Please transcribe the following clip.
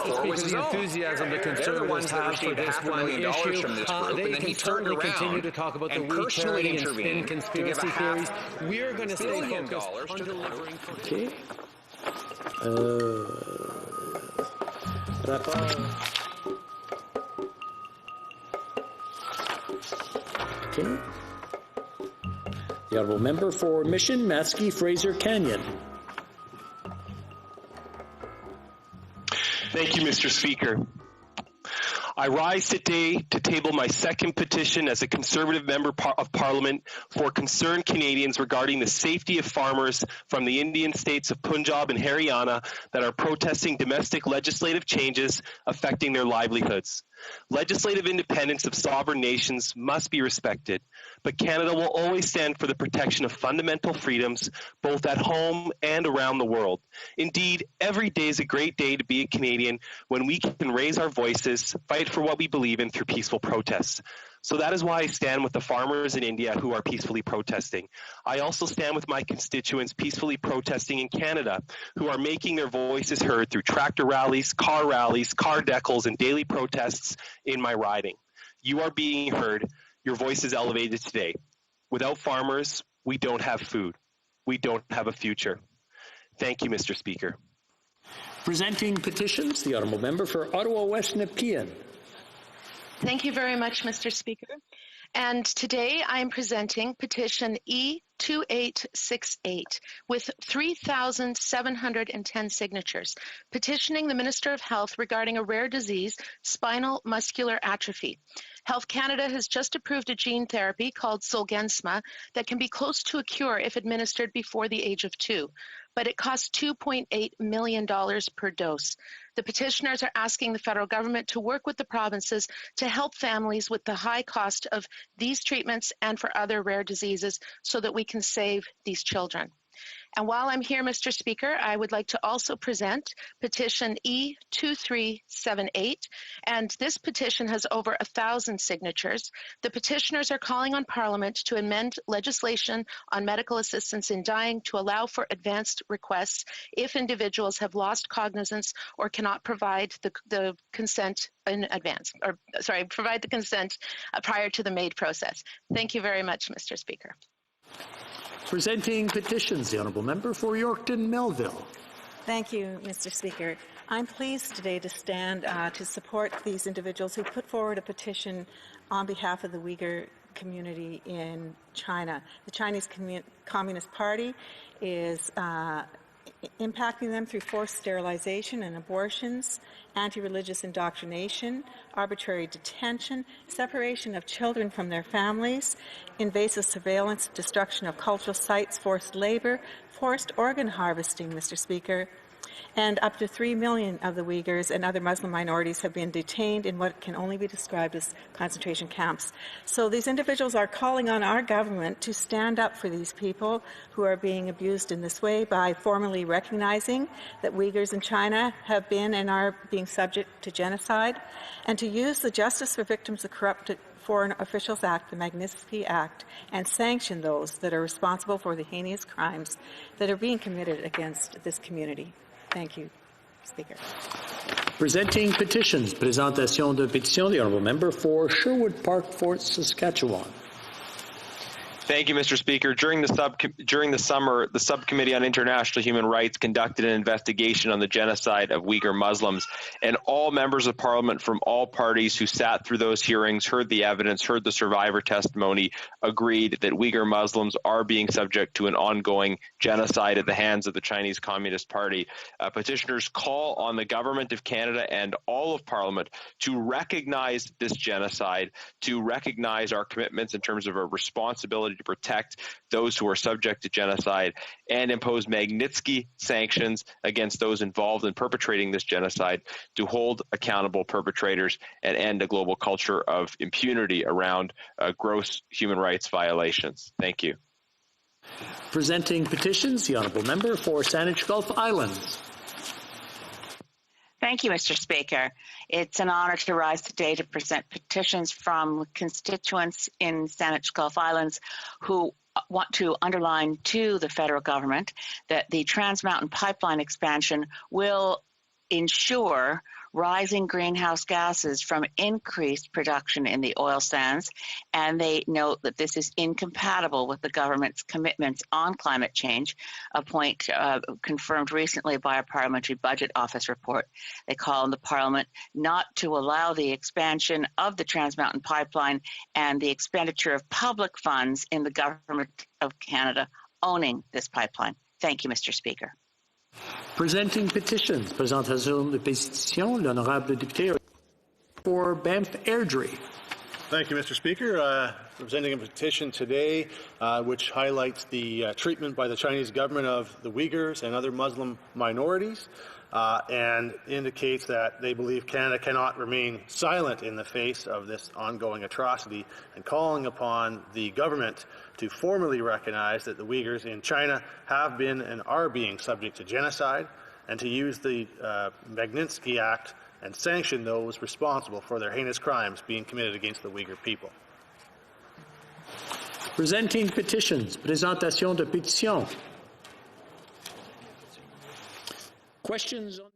forward his own. Enthusiasm the Conservatives have for this one issue. From this group, They and then can he certainly turned around continue to talk about the We Charity and spin conspiracy theories. We're going to stay focused on delivering. Okay. Rapport. Okay. The Honourable Member for Mission, Matsky, Fraser Canyon. Thank you, Mr. Speaker. I rise today to table my second petition as a Conservative Member of Parliament for concerned Canadians regarding the safety of farmers from the Indian states of Punjab and Haryana that are protesting domestic legislative changes affecting their livelihoods. Legislative independence of sovereign nations must be respected, but Canada will always stand for the protection of fundamental freedoms, both at home and around the world. Indeed, every day is a great day to be a Canadian when we can raise our voices, fight for what we believe in through peaceful protests. So that is why I stand with the farmers in India who are peacefully protesting. I also stand with my constituents peacefully protesting in Canada, who are making their voices heard through tractor rallies, car decals, and daily protests in my riding. You are being heard. Your voice is elevated today. Without farmers, we don't have food. We don't have a future. Thank you, Mr. Speaker. Presenting petitions, the Honourable Member for Ottawa West Nepean. Thank you very much, Mr. Speaker. And today I am presenting petition E2868 with 3,710 signatures, petitioning the Minister of Health regarding a rare disease, spinal muscular atrophy. Health Canada has just approved a gene therapy called Zolgensma that can be close to a cure if administered before the age of 2, but it costs $2.8 million per dose. The petitioners are asking the federal government to work with the provinces to help families with the high cost of these treatments and for other rare diseases so that we can save these children. And while I'm here, Mr. Speaker, I would like to also present petition E2378, and this petition has over 1,000 signatures. The petitioners are calling on Parliament to amend legislation on medical assistance in dying to allow for advanced requests if individuals have lost cognizance or cannot provide the consent in advance, or sorry, provide the consent prior to the MAID process. Thank you very much, Mr. Speaker. Presenting petitions, the Honourable Member for Yorkton Melville. Thank you, Mr. Speaker. I'm pleased today to stand to support these individuals who put forward a petition on behalf of the Uyghur community in China. The Chinese Communist Party is impacting them through forced sterilization and abortions, anti-religious indoctrination, arbitrary detention, separation of children from their families, invasive surveillance, destruction of cultural sites, forced labor, forced organ harvesting, Mr. Speaker. And up to 3 million of the Uyghurs and other Muslim minorities have been detained in what can only be described as concentration camps. So these individuals are calling on our government to stand up for these people who are being abused in this way by formally recognizing that Uyghurs in China have been and are being subject to genocide, and to use the Justice for Victims of Corrupt Foreign Officials Act, the Magnitsky Act, and sanction those that are responsible for the heinous crimes that are being committed against this community. Thank you, Speaker. Presenting petitions. Présentation de pétition, the Honourable Member for Sherwood Park, Fort Saskatchewan. Thank you, Mr. Speaker. During the summer, the Subcommittee on International Human Rights conducted an investigation on the genocide of Uyghur Muslims, and all members of Parliament from all parties who sat through those hearings, heard the evidence, heard the survivor testimony, agreed that Uyghur Muslims are being subject to an ongoing genocide at the hands of the Chinese Communist Party. Petitioners call on the Government of Canada and all of Parliament to recognize this genocide, to recognize our commitments in terms of our responsibility to protect those who are subject to genocide, and impose Magnitsky sanctions against those involved in perpetrating this genocide, to hold accountable perpetrators and end a global culture of impunity around gross human rights violations. Thank you. Presenting petitions, the Honourable Member for Saanich Gulf Islands. Thank you, Mr. Speaker. It's an honour to rise today to present petitions from constituents in Saanich Gulf Islands who want to underline to the federal government that the Trans Mountain Pipeline expansion will ensure rising greenhouse gases from increased production in the oil sands, and they note that this is incompatible with the government's commitments on climate change, a point confirmed recently by a Parliamentary Budget Office report. They call on the Parliament not to allow the expansion of the Trans Mountain Pipeline and the expenditure of public funds in the Government of Canada owning this pipeline. Thank you, Mr. Speaker. Presenting petitions. Présentation de pétition, l'honorable député for Banff Airdrie. Thank you, Mr. Speaker. Presenting a petition today which highlights the treatment by the Chinese government of the Uyghurs and other Muslim minorities and indicates that they believe Canada cannot remain silent in the face of this ongoing atrocity, and calling upon the government to formally recognize that the Uyghurs in China have been and are being subject to genocide, and to use the Magnitsky Act and sanction those responsible for their heinous crimes being committed against the Uyghur people. Presenting petitions. Présentation de pétition. Questions on